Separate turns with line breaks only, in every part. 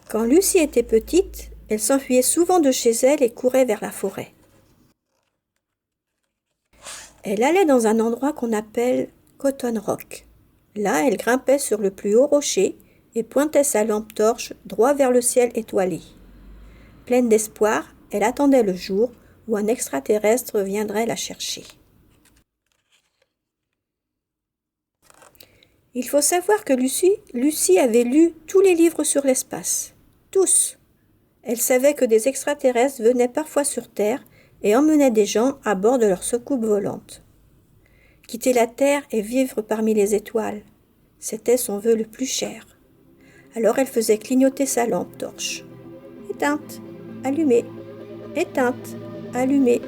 Quand Lucie était petite, elle s'enfuyait souvent de chez elle et courait vers la forêt. Elle allait dans un endroit qu'on appelle Cotton Rock. Là, elle grimpait sur le plus haut rocher et pointait sa lampe torche droit vers le ciel étoilé. Pleine d'espoir, elle attendait le jour où un extraterrestre viendrait la chercher. Il faut savoir que Lucie avait lu tous les livres sur l'espace. Tous. Elle savait que des extraterrestres venaient parfois sur Terre et emmenaient des gens à bord de leur soucoupe volante. Quitter la Terre et vivre parmi les étoiles, c'était son vœu le plus cher. Alors elle faisait clignoter sa lampe torche. Éteinte, allumée, éteinte, allumée,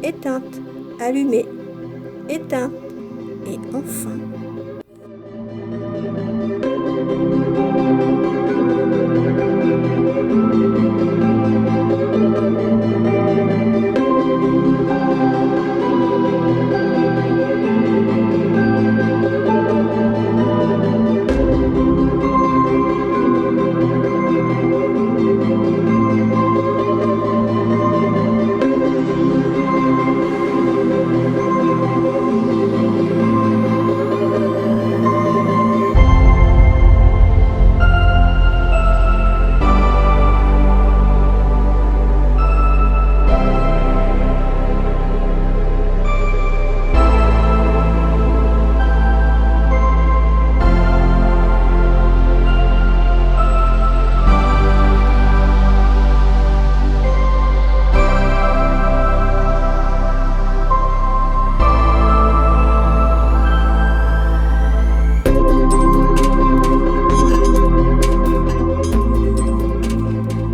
éteinte, allumée, éteinte, et enfin...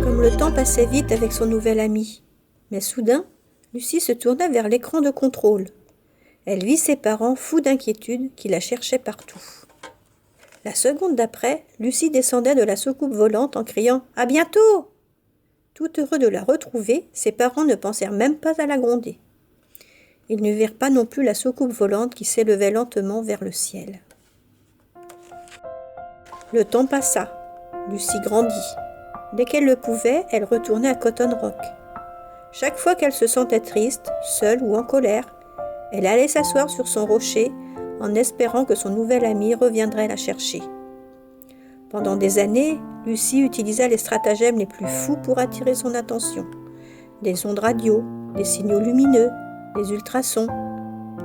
Le temps passait vite avec son nouvel ami. Mais soudain, Lucie se tourna vers l'écran de contrôle. Elle vit ses parents fous d'inquiétude qui la cherchaient partout. La seconde d'après, Lucie descendait de la soucoupe volante en criant « À bientôt !» Tout heureux de la retrouver, ses parents ne pensèrent même pas à la gronder. Ils ne virent pas non plus la soucoupe volante qui s'élevait lentement vers le ciel. Le temps passa. Lucie grandit. Dès qu'elle le pouvait, elle retournait à Cotton Rock. Chaque fois qu'elle se sentait triste, seule ou en colère, elle allait s'asseoir sur son rocher en espérant que son nouvel ami reviendrait la chercher. Pendant des années, Lucie utilisa les stratagèmes les plus fous pour attirer son attention. Des ondes radio, des signaux lumineux, des ultrasons.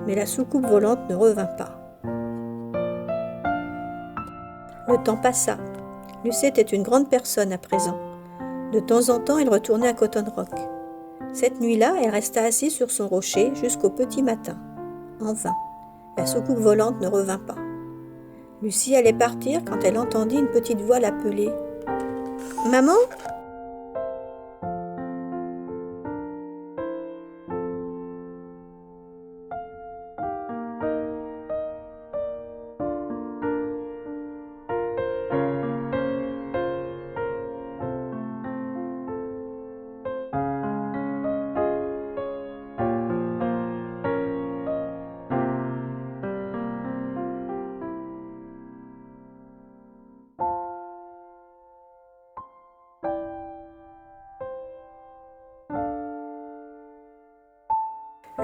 Mais la soucoupe volante ne revint pas. Le temps passa. Lucie était une grande personne à présent. De temps en temps, elle retournait à Cotton Rock. Cette nuit-là, elle resta assise sur son rocher jusqu'au petit matin. En vain, la soucoupe volante ne revint pas. Lucie allait partir quand elle entendit une petite voix l'appeler. « Maman ?»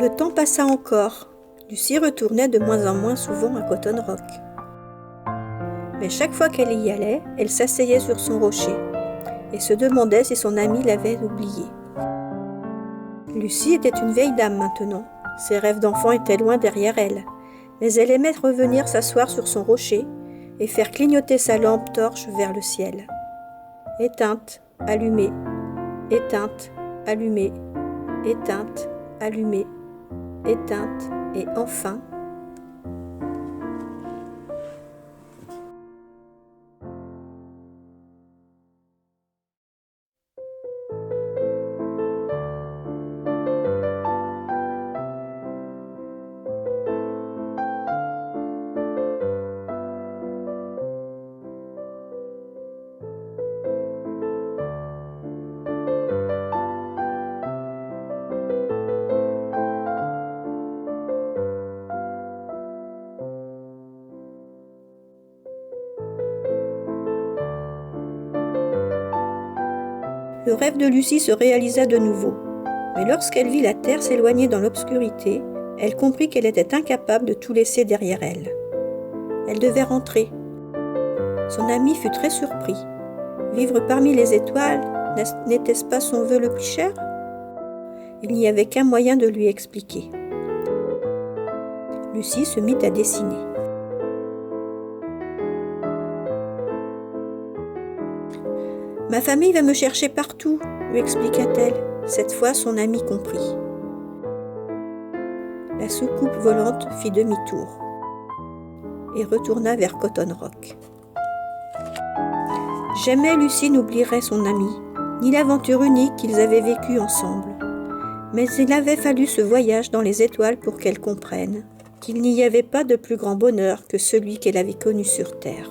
Le temps passa encore. Lucie retournait de moins en moins souvent à Cotton Rock. Mais chaque fois qu'elle y allait, elle s'asseyait sur son rocher et se demandait si son amie l'avait oubliée. Lucie était une vieille dame maintenant. Ses rêves d'enfant étaient loin derrière elle, mais elle aimait revenir s'asseoir sur son rocher et faire clignoter sa lampe torche vers le ciel. Éteinte, allumée, éteinte, allumée, éteinte, allumée, éteinte, et enfin... Le rêve de Lucie se réalisa de nouveau. Mais lorsqu'elle vit la terre s'éloigner dans l'obscurité, elle comprit qu'elle était incapable de tout laisser derrière elle. Elle devait rentrer. Son ami fut très surpris. Vivre parmi les étoiles, n'était-ce pas son vœu le plus cher? Il n'y avait qu'un moyen de lui expliquer. Lucie se mit à dessiner. « Ma famille va me chercher partout, » lui expliqua-t-elle. Cette fois, son ami comprit. La soucoupe volante fit demi-tour et retourna vers Cotton Rock. Jamais Lucie n'oublierait son ami, ni l'aventure unique qu'ils avaient vécue ensemble. Mais il avait fallu ce voyage dans les étoiles pour qu'elle comprenne qu'il n'y avait pas de plus grand bonheur que celui qu'elle avait connu sur Terre.